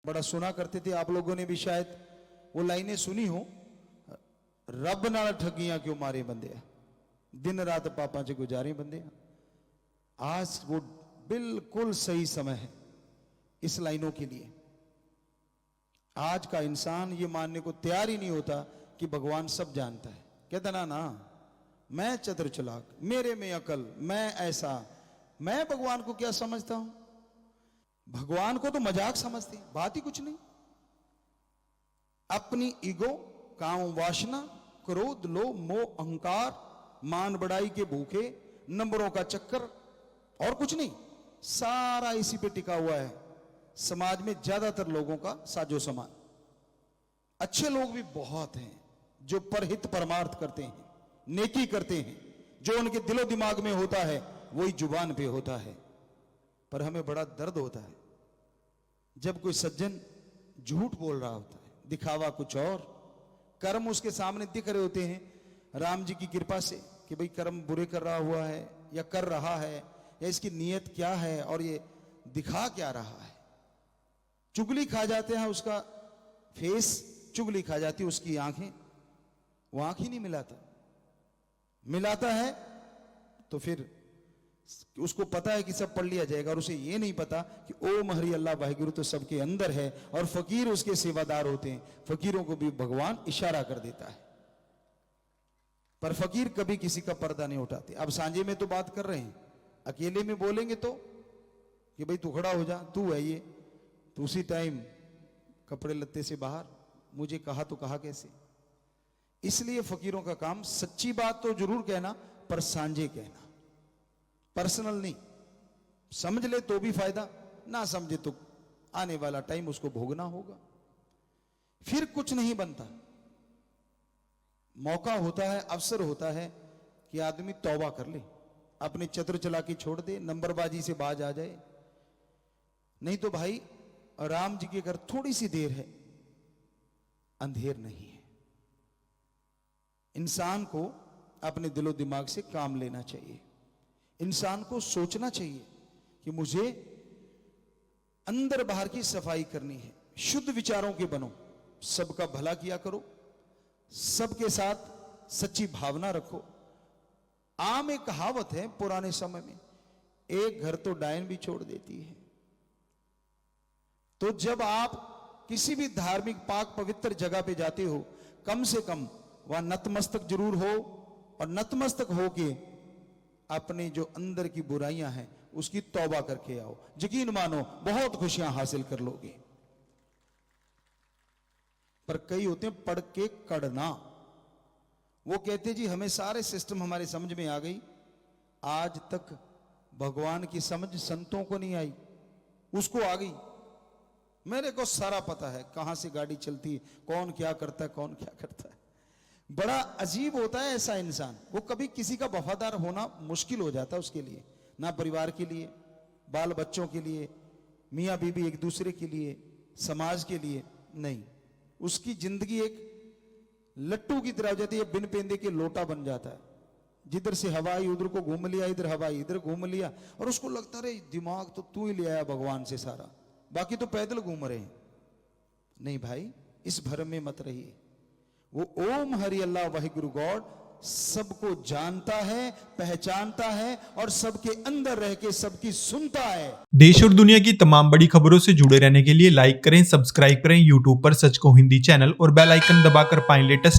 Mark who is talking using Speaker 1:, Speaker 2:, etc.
Speaker 1: बड़ा सुना करते थे, आप लोगों ने भी शायद वो लाइनें सुनी हो, रब नाल ठगियां क्यों मारे बंदे, दिन रात पापा च गुजारे बंदे। आज वो बिल्कुल सही समय है इस लाइनों के लिए। आज का इंसान ये मानने को तैयार ही नहीं होता कि भगवान सब जानता है। कहता ना ना, मैं चतुर चालाक, मेरे में अकल, मैं ऐसा, मैं भगवान को क्या समझता हूं। भगवान को तो मजाक समझते, बात ही कुछ नहीं। अपनी ईगो, काम वासना, क्रोध, लोभ, मोह, अहंकार, मान बढ़ाई के भूखे, नंबरों का चक्कर और कुछ नहीं, सारा इसी पे टिका हुआ है। समाज में ज्यादातर लोगों का साजो सामान। अच्छे लोग भी बहुत हैं जो परहित परमार्थ करते हैं, नेकी करते हैं, जो उनके दिलो दिमाग में होता है वही जुबान पे होता है। पर हमें बड़ा दर्द होता है जब कोई सज्जन झूठ बोल रहा होता है, दिखावा कुछ और, कर्म उसके सामने दिख रहे होते हैं राम जी की कृपा से कि भाई कर्म बुरे कर रहा हुआ है या कर रहा है, या इसकी नीयत क्या है और ये दिखा क्या रहा है। चुगली खा जाते हैं, उसका फेस चुगली खा जाती है, उसकी आंखें, वो आंख ही नहीं मिलाता है तो फिर उसको पता है कि सब पढ़ लिया जाएगा, और उसे ये नहीं पता कि ओम हरि अल्लाह वाहिगुरु तो सबके अंदर है और फकीर उसके सेवादार होते हैं। फकीरों को भी भगवान इशारा कर देता है, पर फकीर कभी किसी का पर्दा नहीं उठाते। अब सांझे में तो बात कर रहे हैं, अकेले में बोलेंगे तो कि भाई तू खड़ा हो जा, तू है ये, तो उसी टाइम कपड़े लत्ते से बाहर, मुझे कहा तो कहा कैसे। इसलिए फकीरों का काम सच्ची बात तो जरूर कहना, पर सांझे कहना, पर्सनल नहीं। समझ ले तो भी फायदा, ना समझे तो आने वाला टाइम उसको भोगना होगा, फिर कुछ नहीं बनता। मौका होता है, अवसर होता है कि आदमी तौबा कर ले, अपने चतुर चालाकी छोड़ दे, नंबरबाजी से बाज आ जाए। नहीं तो भाई राम जी के घर थोड़ी सी देर है, अंधेर नहीं है। इंसान को अपने दिलो दिमाग से काम लेना चाहिए। इंसान को सोचना चाहिए कि मुझे अंदर बाहर की सफाई करनी है, शुद्ध विचारों के बनो, सबका भला किया करो, सबके साथ सच्ची भावना रखो। आम एक कहावत है पुराने समय में, एक घर तो डायन भी छोड़ देती है। तो जब आप किसी भी धार्मिक पाक पवित्र जगह पे जाते हो, कम से कम वहां नतमस्तक जरूर हो, और नतमस्तक होके अपने जो अंदर की बुराइयां हैं उसकी तौबा करके आओ। यकीन मानो बहुत खुशियां हासिल कर लोगे। पर कई होते हैं पढ़ के कड़ना, वो कहते जी हमें सारे सिस्टम हमारे समझ में आ गई। आज तक भगवान की समझ संतों को नहीं आई, उसको आ गई। मेरे को सारा पता है, कहां से गाड़ी चलती है, कौन क्या करता है, कौन क्या करता है। बड़ा अजीब होता है ऐसा इंसान, वो कभी किसी का वफादार होना मुश्किल हो जाता है उसके लिए, ना परिवार के लिए, बाल बच्चों के लिए, मियाँ बीबी एक दूसरे के लिए, समाज के लिए नहीं। उसकी जिंदगी एक लट्टू की तरह हो जाती है, बिन पेंदे के लोटा बन जाता है। जिधर से हवा आई उधर को घूम लिया, इधर हवा आई इधर घूम लिया, और उसको लगता रहे दिमाग तो तू ही ले आया भगवान से सारा, बाकी तो पैदल घूम रहे हैं। नहीं भाई, इस भ्रम में मत रहिए। वो ओम हरि अल्लाह वाहिगुरु गॉड सबको जानता है, पहचानता है, और सबके अंदर रह के सबकी सुनता है।
Speaker 2: देश और दुनिया की तमाम बड़ी खबरों से जुड़े रहने के लिए लाइक करें, सब्सक्राइब करें यूट्यूब पर सच को हिंदी चैनल, और बेल आइकन दबाकर पाएं लेटेस्ट